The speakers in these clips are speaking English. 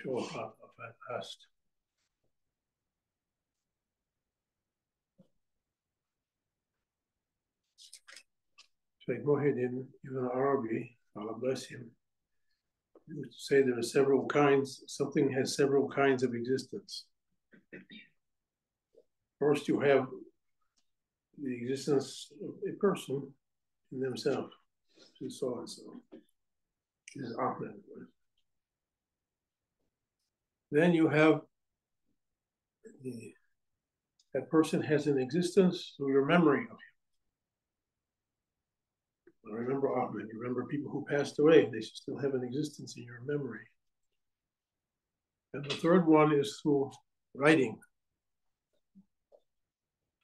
show of that asked. Shaykh Muhyiddin Ibn Arabi, Allah bless him, he would say there are several kinds, something has several kinds of existence. First, you have the existence of a person in themselves. She saw it, so this is Ahmed. Then you have that person has an existence through your memory of him. I remember Ahmed, you remember people who passed away, they still have an existence in your memory. And the third one is through writing,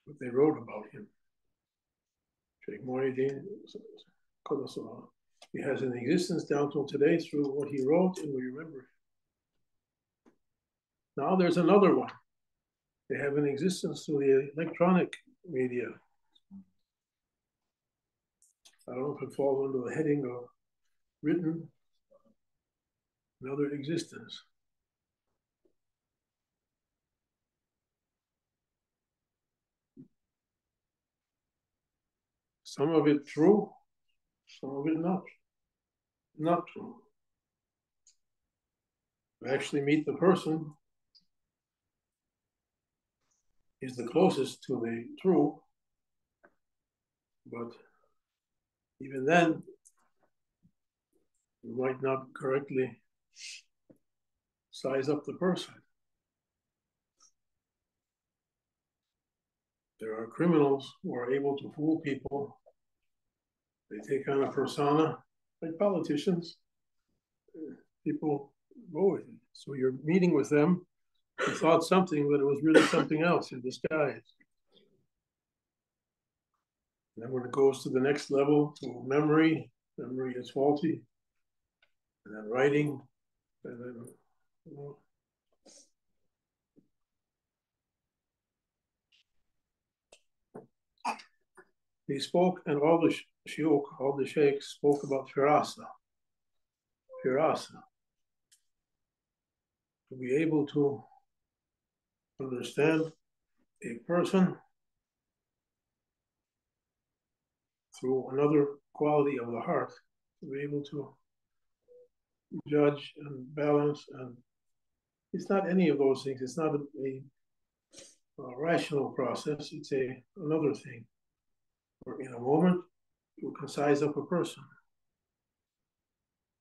what they wrote about him. Shaykh Muhyiddin, he has an existence down till today through what he wrote, and we remember him. Now there's another one. They have an existence through the electronic media. I don't know if it falls under the heading of written, another existence. Some of it true, some of it not true. To actually meet the person is the closest to the true, but even then, you might not correctly size up the person. There are criminals who are able to fool people. They take on a persona, like politicians. People go with it. So you're meeting with them, you thought something, but it was really something else in disguise. And then when it goes to the next level, to memory is faulty. And then writing, and then, he spoke, and all the shiukh, all the sheikhs spoke about firasa. Firasa. To be able to understand a person through another quality of the heart, to be able to judge and balance, and it's not any of those things. It's not a rational process. It's another thing. Or in a moment, you can size up a person.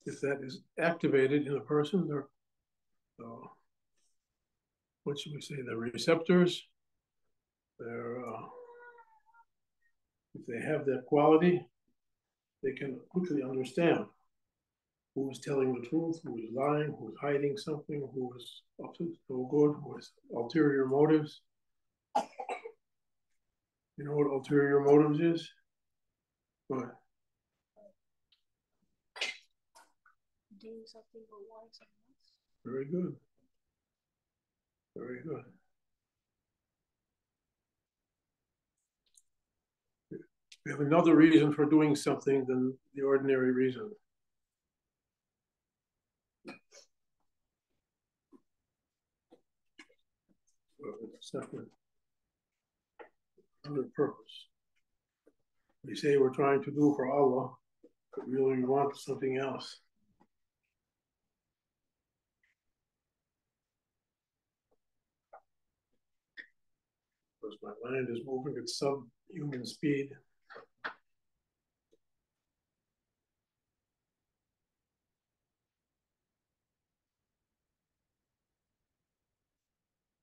If that is activated in a person, what should we say? The receptors. If they have that quality, they can quickly understand who is telling the truth, who is lying, who is hiding something, who is up to no good, who has ulterior motives. You know what ulterior motives is? What? Doing something or wanting something else. Very good. Very good. We have another reason for doing something than the ordinary reason. Separate. Another purpose. We say we're trying to do for Allah, but really we want something else. Because my mind is moving at subhuman speed.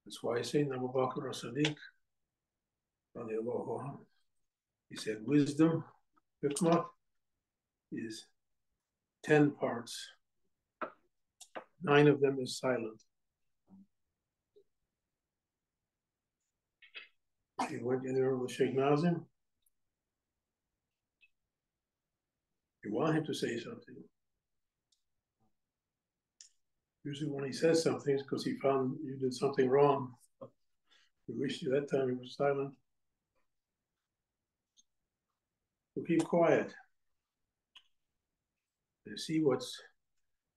That's why I say Abu Bakr as-Siddiq, he said, wisdom, hikmah, is 10 parts. 9 of them is silent. He went in there with Sheikh Nazim. You want him to say something. Usually when he says something, it's because he found you did something wrong. He wished you that time he was silent. So keep quiet. And see what's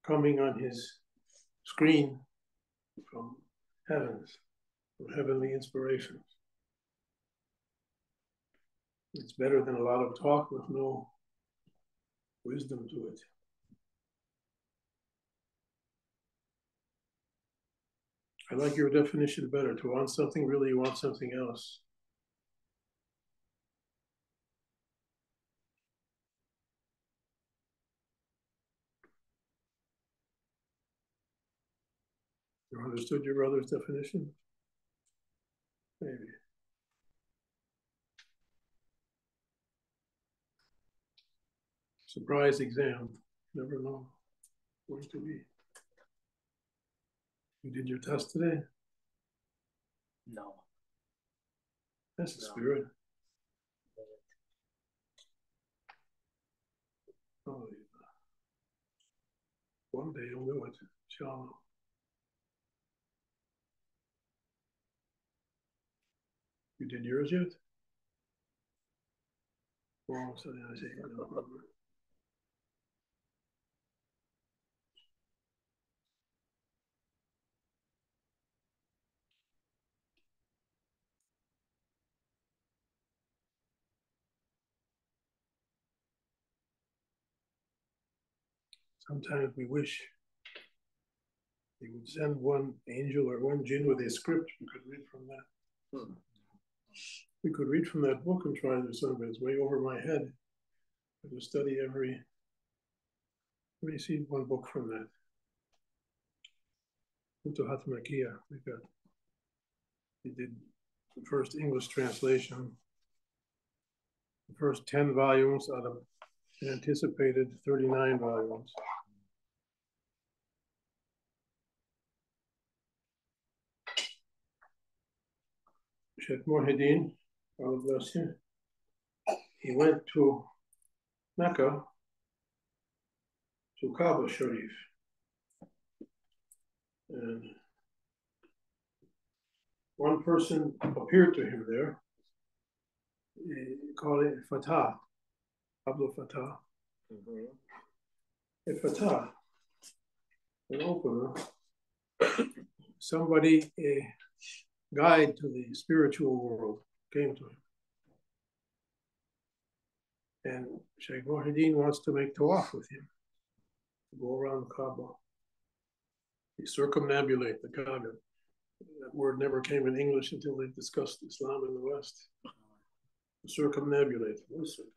coming on his screen from heavens, from heavenly inspirations. It's better than a lot of talk with no wisdom to it. I like your definition better. To want something, really you want something else. You understood your brother's definition? Maybe. Surprise exam. Never know what's going to be. You did your test today? No. That's the spirit. Oh, yeah. One day you'll do it, inshallah. You did yours yet? Oh, so I say, no. Sometimes we wish they would send one angel or one jinn with a script. We could read from that. We could read from that book and try to understand, but it's way over my head. I have to study every. Let me see one book from that. Hadith Makia. They did the first English translation, the first 10 volumes out of an anticipated 39 volumes. Shaykh Muhyiddin, God bless him, he went to Mecca, to Kaaba Sharif. And one person appeared to him there. He called it Fatah, Abdul Fatah. A Fatah, an opener, somebody, a guide to the spiritual world, came to him. And Shaykh Muhyiddin wants to make tawaf with him, to go around the Kaaba. He circumambulate the Kaaba. That word never came in English until they discussed Islam in the West. Circumambulate. Listen.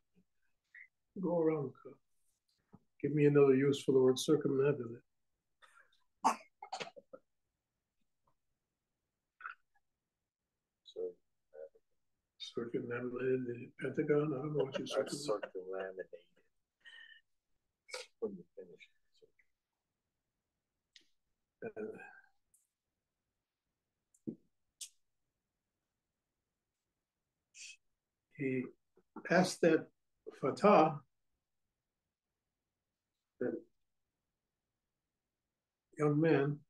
Go around the Kaaba. Give me another use for the word circumambulate. Circumambulated the Pentagon. I don't know what you circumambulated. When you finish. He asked that Fatah, that young man,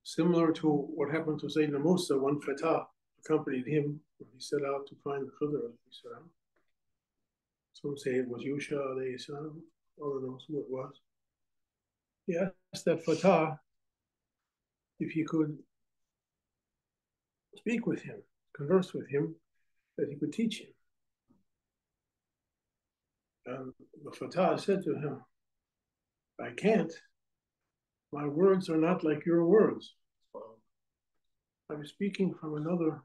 similar to what happened to Sayyidina Musa, one Fatah accompanied him when he set out to find the Khidr. Some say it was Yusha alayhi salam, others knows who it was. He asked that Fatah if he could speak with him, converse with him, that he could teach him. And the Fatah said to him, I can't. My words are not like your words. I'm speaking from another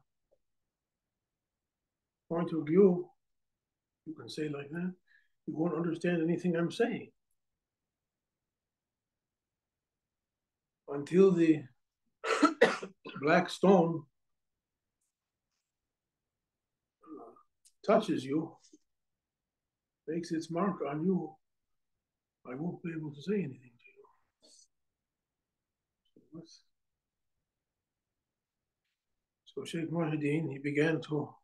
point of view. You can say like that. You won't understand anything I'm saying. Until the black stone touches you, makes its mark on you, I won't be able to say anything to you. So Shaykh Muhyiddin, he began to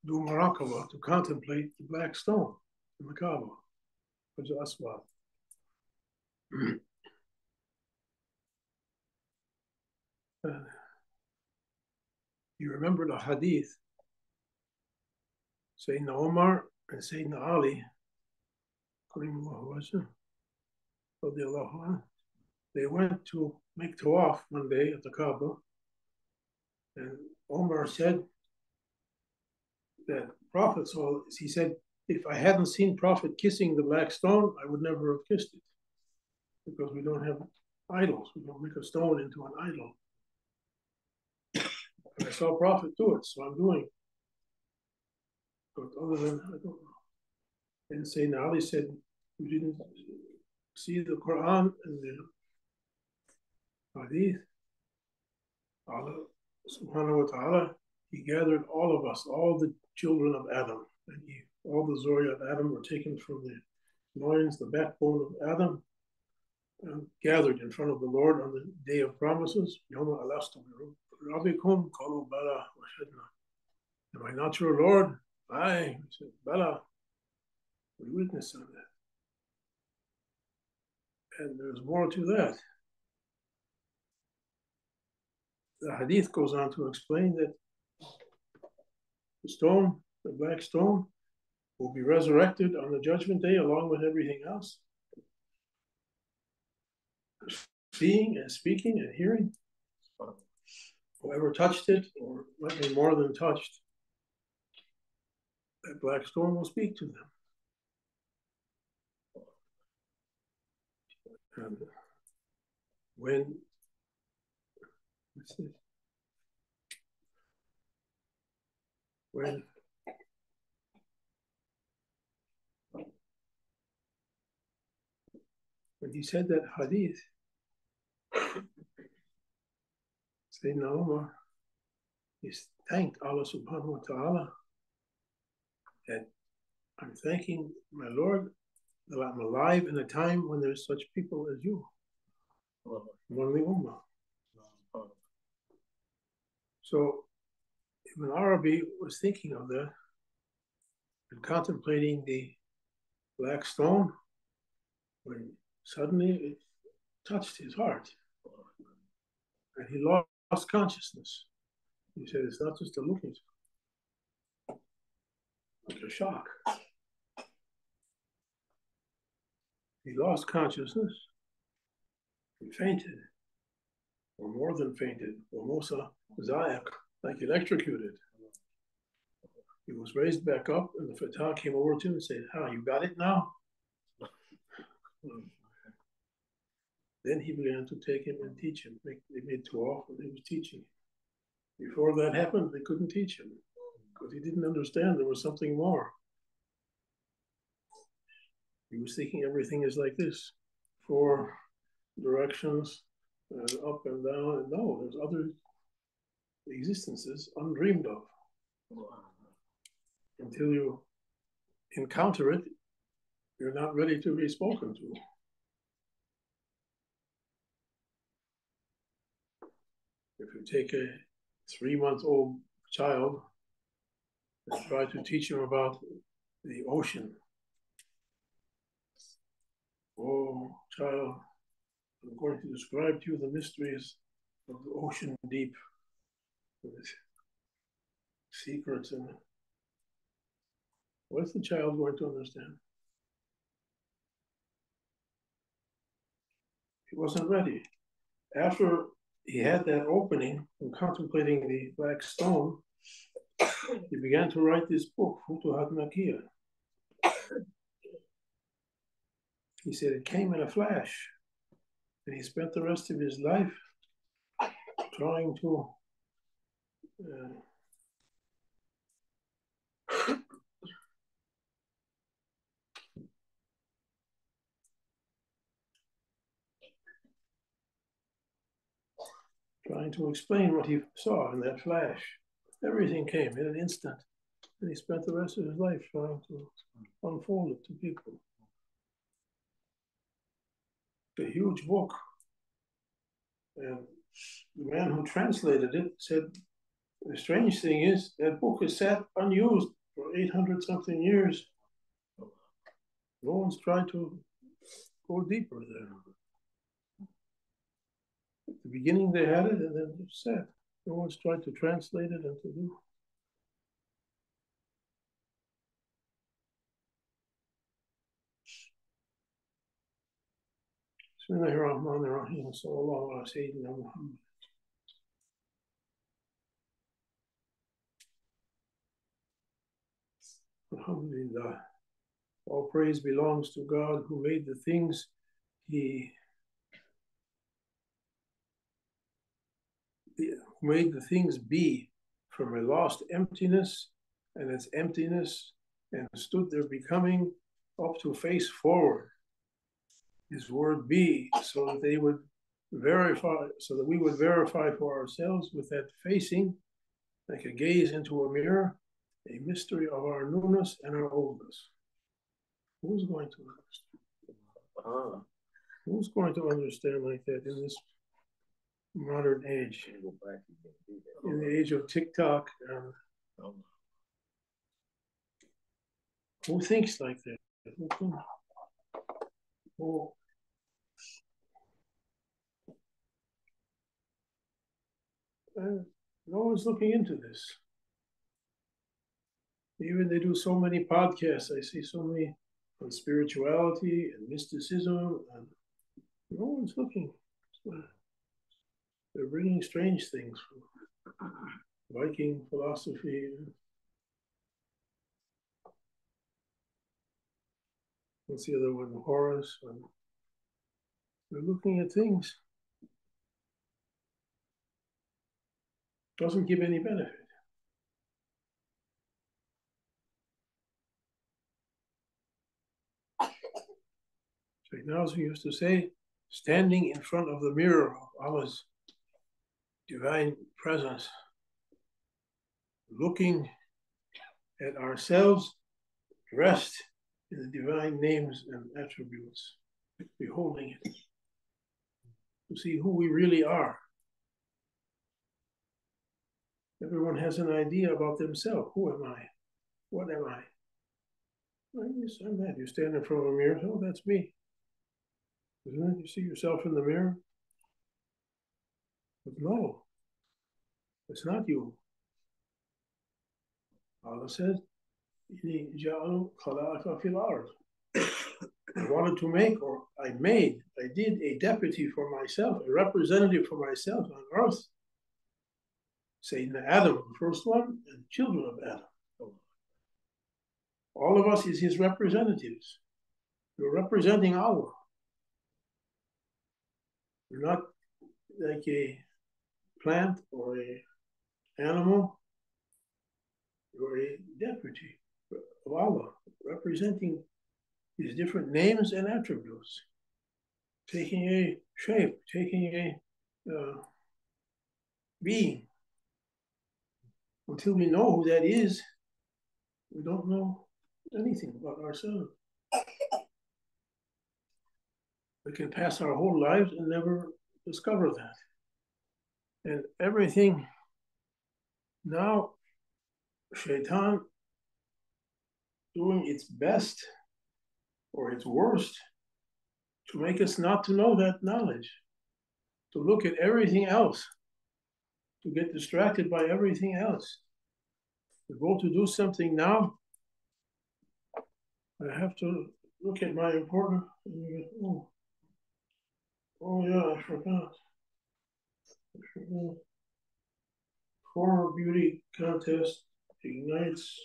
do muraqabah, to contemplate the black stone in the Kaaba, Hajj Aswad. You remember the Hadith, Sayyidina Omar and Sayyidina Ali, radiallahu anhu, they went to make tawaf one day at the Kaaba, and Omar said that Prophet, so he said, if I hadn't seen Prophet kissing the black stone, I would never have kissed it, because we don't have idols. We don't make a stone into an idol. And I saw Prophet do it, so I'm doing it. But other than, I don't know. And Sayyidina Ali said, you didn't see the Quran and the Hadith. Allah subhanahu wa ta'ala, he gathered all of us, all the children of Adam, and all the Zuriya of Adam were taken from the loins, the backbone of Adam, and gathered in front of the Lord on the day of promises. Am I not your Lord? Aye. He said, Bala. We witnessed on that. And there's more to that. The Hadith goes on to explain that the stone, the black stone, will be resurrected on the judgment day along with everything else. Seeing and speaking and hearing. Whoever touched it, or might be more than touched, that black stone will speak to them. And when he said that hadith, Sayyidina Umar, he thanked Allah subhanahu wa ta'ala that I'm thanking my Lord that I'm alive in a time when there's such people as you, among the Ummah. So Ibn Arabi was thinking of that and contemplating the black stone when suddenly it touched his heart and he lost consciousness. He said, it's not just a looking, it's a shock. He lost consciousness, he fainted, or more than fainted, or Musa Zayak, like electrocuted. He was raised back up, and the Fatah came over to him and said, you got it now? Then he began to take him and teach him. They made tawaf and he was teaching. Before that happened, they couldn't teach him because he didn't understand there was something more. He was thinking everything is like this, 4 directions, and up and down. And no, there's other existences undreamed of. Until you encounter it, you're not ready to be spoken to. If you take a 3-month-old child and try to teach him about the ocean, oh, child, I'm going to describe to you the mysteries of the ocean deep, with secrets, and what's the child going to understand? He wasn't ready. After he had that opening and contemplating the black stone, he began to write this book, Futuhat Makkiyah. He said it came in a flash, and he spent the rest of his life trying to explain what he saw in that flash. Everything came in an instant, and he spent the rest of his life trying to unfold it to people. It's a huge book. And the man who translated it said, the strange thing is that book is sat unused for 800 something years. No one's tried to go deeper there. At the beginning they had it, and then it's sat. No one's tried to translate it and to do. Bismillahirrahmanirrahim. Sallallahu ala Sayyidina Muhammad. Alhamdulillah. All praise belongs to God who made the things He made the things be from a lost emptiness and its emptiness and stood their becoming up to face forward. His word be, so that they would verify, so that we would verify for ourselves with that facing, like a gaze into a mirror, a mystery of our newness and our oldness. Who's going to understand? Who's going to understand like that in this modern age? In the age of TikTok, who thinks like that? Who no one's looking into this. Even they do so many podcasts. I see so many on spirituality and mysticism, and no one's looking. They're bringing strange things from Viking philosophy. What's the other one? Horus. They're looking at things. Doesn't give any benefit. Shaykh Nazim used to say, standing in front of the mirror of Allah's divine presence, looking at ourselves dressed in the divine names and attributes, beholding it, to see who we really are. Everyone has an idea about themselves. Who am I? What am I? Yes, I'm that. You stand in front of a mirror, oh, that's me. Isn't it? You see yourself in the mirror? But no, it's not you. Allah said, I wanted to make, or I did a deputy for myself, a representative for myself on earth. Sayyidina Adam, the first one, and children of Adam. All of us is his representatives. We're representing Allah. We're not like a plant or an animal. You're a deputy of Allah, representing his different names and attributes, taking a shape, taking a being. Until we know who that is, we don't know anything about ourselves. We can pass our whole lives and never discover that. And everything now, Shaitan doing its best or its worst to make us not to know that knowledge, to look at everything else, to get distracted by everything else. To go to do something now, I have to look at my important, oh yeah, I forgot. 4 beauty contest ignites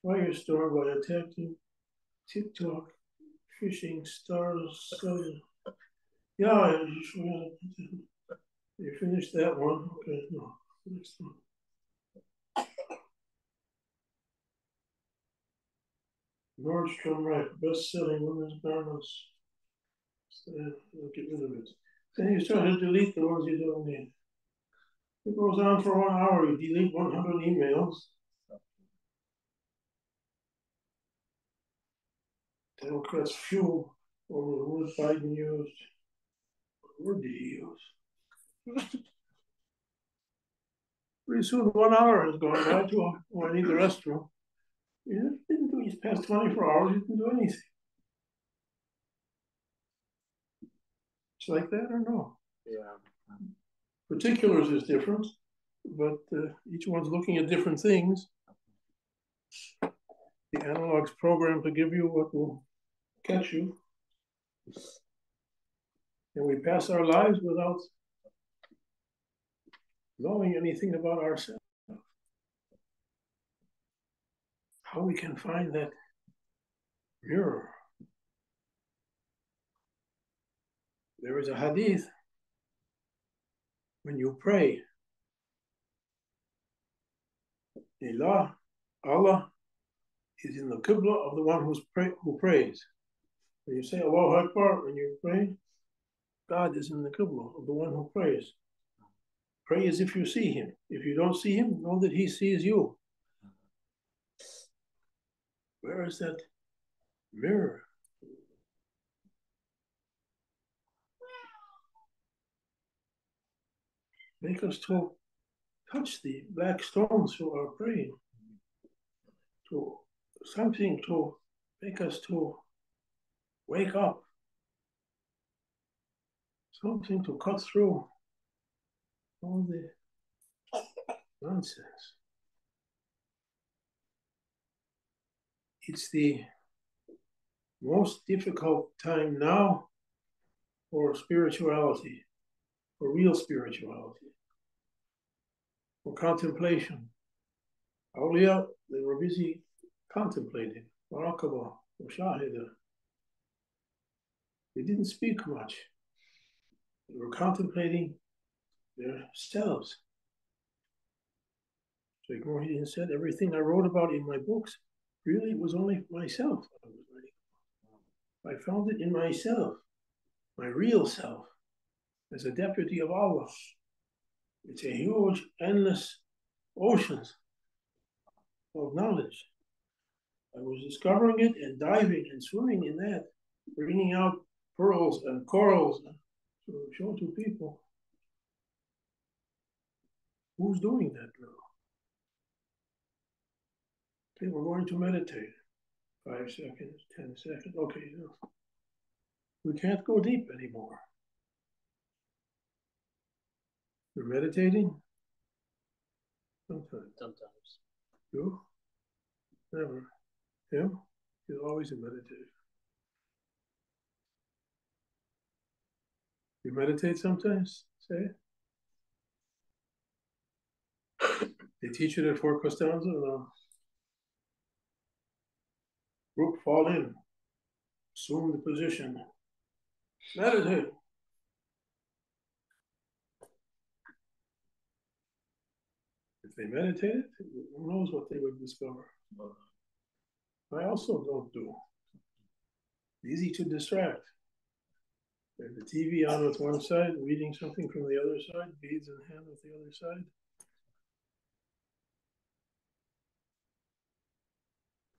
firestorm by attacking TikTok, fishing stars. Yeah, you finished that one. Okay, no, next one. Nordstrom Rack, best-selling women's garments. I'll get rid of it. Then you start to delete the ones you don't need. It goes on for 1 hour. You delete 100 emails. Democrats fuel over the word Biden used. What word did he use? Pretty soon 1 hour has gone by to, oh, I need the restroom. You didn't do, you past 24 hours, you didn't do anything. It's like that or no? Yeah. Particulars is different, but each one's looking at different things. The analog's programmed to give you what will catch you. And we pass our lives without knowing anything about ourselves. How we can find that mirror. There is a hadith. When you pray, Allah is in the qibla of the one who prays. When you say Allahu Akbar, when you pray, God is in the qibla of the one who prays. Pray as if you see him. If you don't see him, know that he sees you. Where is that mirror? Make us to touch the black stones who are praying. To something to make us to wake up. Something to cut through all the nonsense. It's the most difficult time now for spirituality, for real spirituality, for contemplation. Awliya, they were busy contemplating. Muraqabah, mushahida. They didn't speak much. They were contemplating themselves. Shaykh Muhyiddin said, everything I wrote about in my books really was only myself I was writing. I found it in myself, my real self, as a deputy of Allah. It's a huge, endless oceans of knowledge. I was discovering it and diving and swimming in that, bringing out pearls and corals to show to people. Who's doing that now? Okay, we're going to meditate. 5 seconds, 10 seconds. Okay, no. We can't go deep anymore. You're meditating? Sometimes. You? Never. Him? He's always in meditation. You meditate sometimes? Say it. They teach it at Fort Costanza? No. Group fall in. Assume the position. Meditate. If they meditated, who knows what they would discover. I also don't do. Easy to distract. There's the TV on with one side, reading something from the other side, beads in hand with the other side.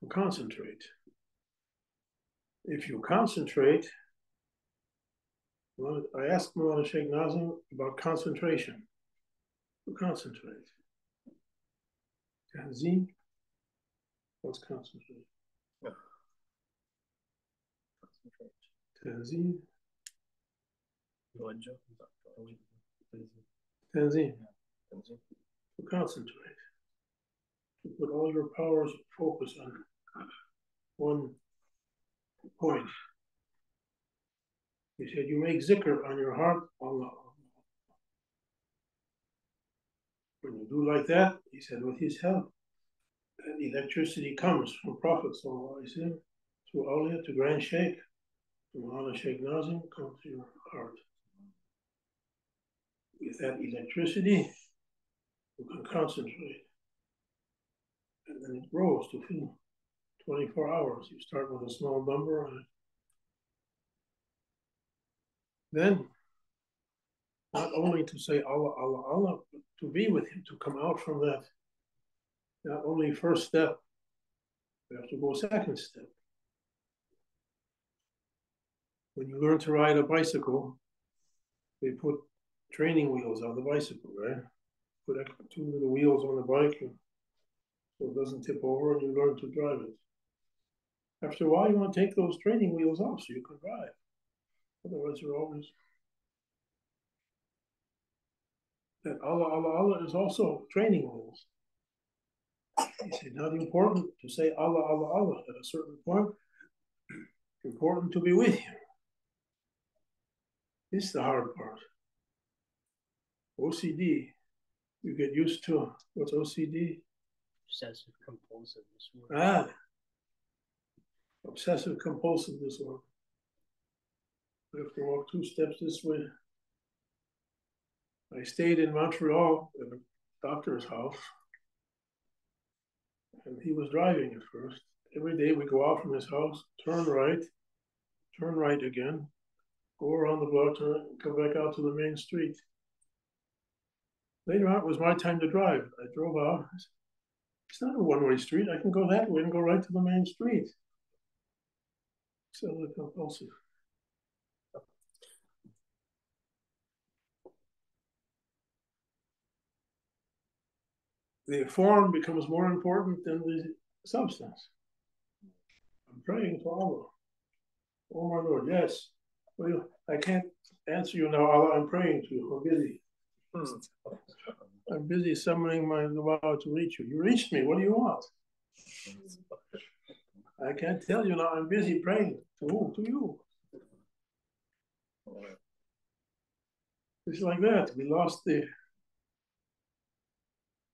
Concentrate. If you concentrate, well, I asked Mullah Sheikh Nazim about concentration. To concentrate. Tanzim. What's concentrate? Tanzim. Tanzim. To concentrate. To put all your powers focus on one point. He said, you make zikr on your heart, Allah. When you do like that, he said, with his help, electricity comes from Prophet ﷺ to Awliya, to Grand Sheikh, to Mullah Sheikh Nazim, comes to your heart. With that electricity, you can concentrate. And then it grows to fill 24 hours. You start with a small number on it. Then, not only to say Allah, Allah, Allah, but to be with him, to come out from that. Not only first step, you have to go second step. When you learn to ride a bicycle, they put training wheels on the bicycle, right? Put 2 little wheels on the bike so it doesn't tip over, and you learn to drive it. After a while, you want to take those training wheels off so you can drive. Otherwise, you're always... That Allah, Allah, Allah is also training wheels. He said, not important to say Allah, Allah, Allah at a certain point. important to be with him. This is the hard part. OCD, you get used to. What's OCD? Obsessive compulsive disorder. Obsessive compulsive disorder. I have to walk 2 steps this way. I stayed in Montreal at a doctor's house, and he was driving at first. Every day we go out from his house, turn right again, go around the block, come back out to the main street. Later on, it was my time to drive. I drove out. I said, it's not a one-way street. I can go that way and go right to the main street. So compulsive. The form becomes more important than the substance. I'm praying to Allah. Oh my Lord, yes. Well, I can't answer you now, Allah. I'm praying to you. I'm busy. I'm busy summoning my dua to reach you. You reached me. What do you want? I can't tell you now. I'm busy praying. To who? To you. It's like that. We lost the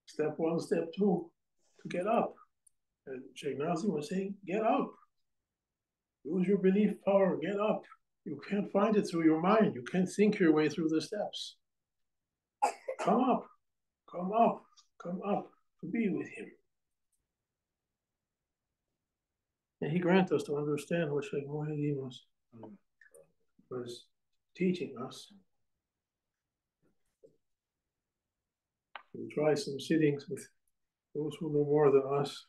step 1, step 2 to get up. And Shaykh Nazim was saying, get up. Use your belief power. Get up. You can't find it through your mind. You can't think your way through the steps. Come up. Come up. Come up to be with him. And he grant us to understand what Shaykh Muhyiddin was teaching us. We'll try some sittings with those who know more than us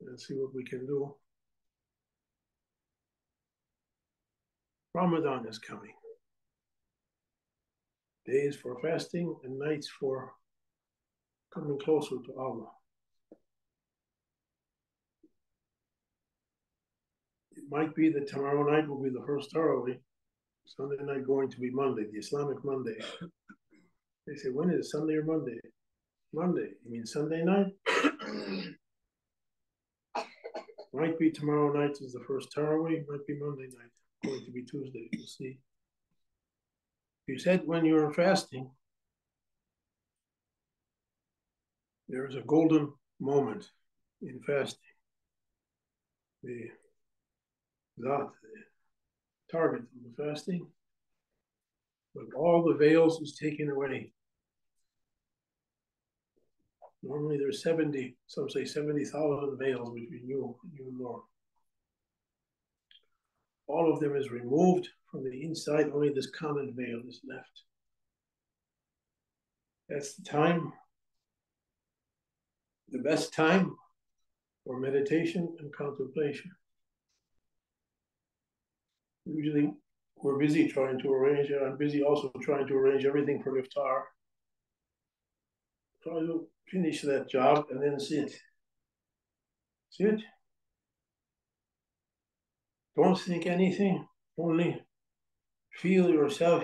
and see what we can do. Ramadan is coming. Days for fasting and nights for coming closer to Allah. It might be that tomorrow night will be the first Tarawih, Sunday night going to be Monday, the Islamic Monday. They say, when is it, Sunday or Monday? Monday. You mean Sunday night? Might be tomorrow night is the first Tarawih, might be Monday night, going to be Tuesday, we'll see. You said when you're fasting, there is a golden moment in fasting. The target of the fasting, but all the veils is taken away. Normally there's 70, some say 70,000 veils between you and Lord. All of them is removed from the inside, only this common veil is left. That's the time, the best time for meditation and contemplation. Usually we're busy trying to arrange it. I'm busy also trying to arrange everything for iftar. Try to finish that job and then sit. Sit. Don't think anything, only feel yourself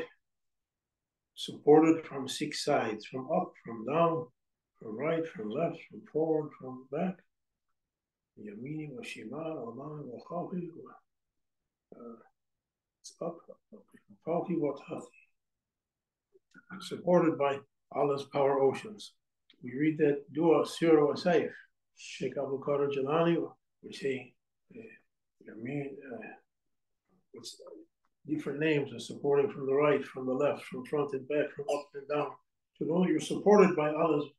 supported from 6 sides, from up, from down, from right, from left, from forward, from back. Yamini wa shimal, aman wa khafi. It's up, fawqi wa tahti. Supported by Allah's power oceans. We read that dua, Surah wa Saif. Shaykh Abdul Haqq Jalani, we say, what's different names are supporting from the right, from the left, from front and back, from up and down. To know you're supported by Allah's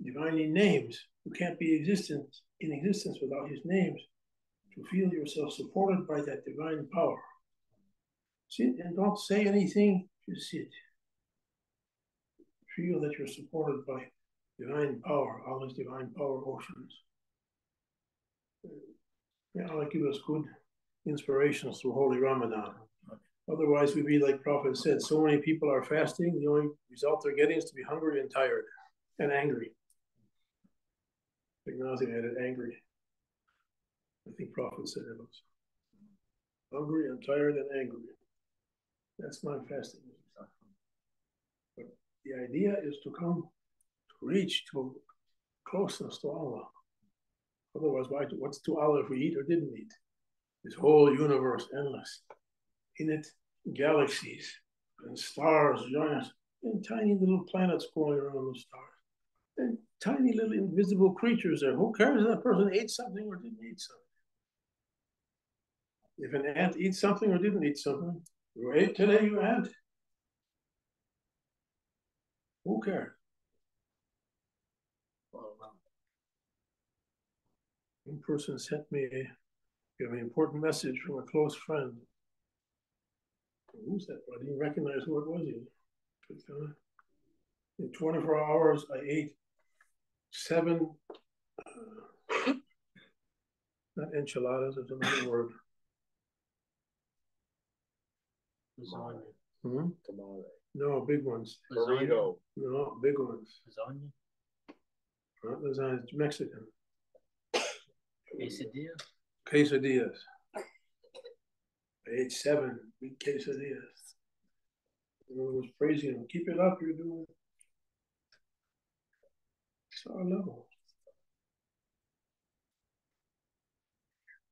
divinely names. You can't be in existence without his names. To feel yourself supported by that divine power. Sit and don't say anything, just sit. Feel that you're supported by divine power, Allah's divine power oceans. May Allah give us good inspirations through Holy Ramadan. Otherwise, we'd be like Prophet said, so many people are fasting, the only result they're getting is to be hungry and tired and angry. Ignazi added angry. I think Prophet said it was hungry and tired and angry. That's my fasting. But the idea is to come to reach to closeness to Allah. Otherwise, what's to Allah if we eat or didn't eat? This whole universe, endless. In it, galaxies and stars, giants, and tiny little planets going around the stars. And tiny little invisible creatures there. Who cares if that person ate something or didn't eat something? If an ant eats something or didn't eat something, you ate today, you ant. Who cares? One person sent me an important message from a close friend. Who's that? I didn't recognize who it was even. In 24 hours, I ate 7, not enchiladas, it's another word. Lasagna. Hmm? Tamale. No, big ones. Burrito. No, big ones. Lasagna. Not lasagna, it's Mexican. Quesadilla. Quesadillas. I ate 7 big quesadillas. Everyone was praising him. Keep it up, you're doing it. It's our level.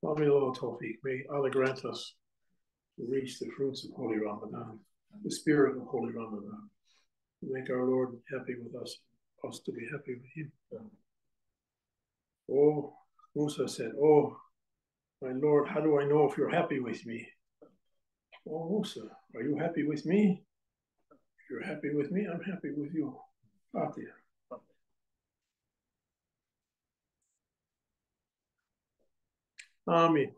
Allah Tawfiq. May Allah grant us to reach the fruits of Holy Ramadan, the spirit of Holy Ramadan. Make our Lord happy with us to be happy with Him. Oh, Musa said, oh, my Lord, how do I know if you're happy with me? Oh, Musa, are you happy with me? If you're happy with me, I'm happy with you. Fatiha. Amen.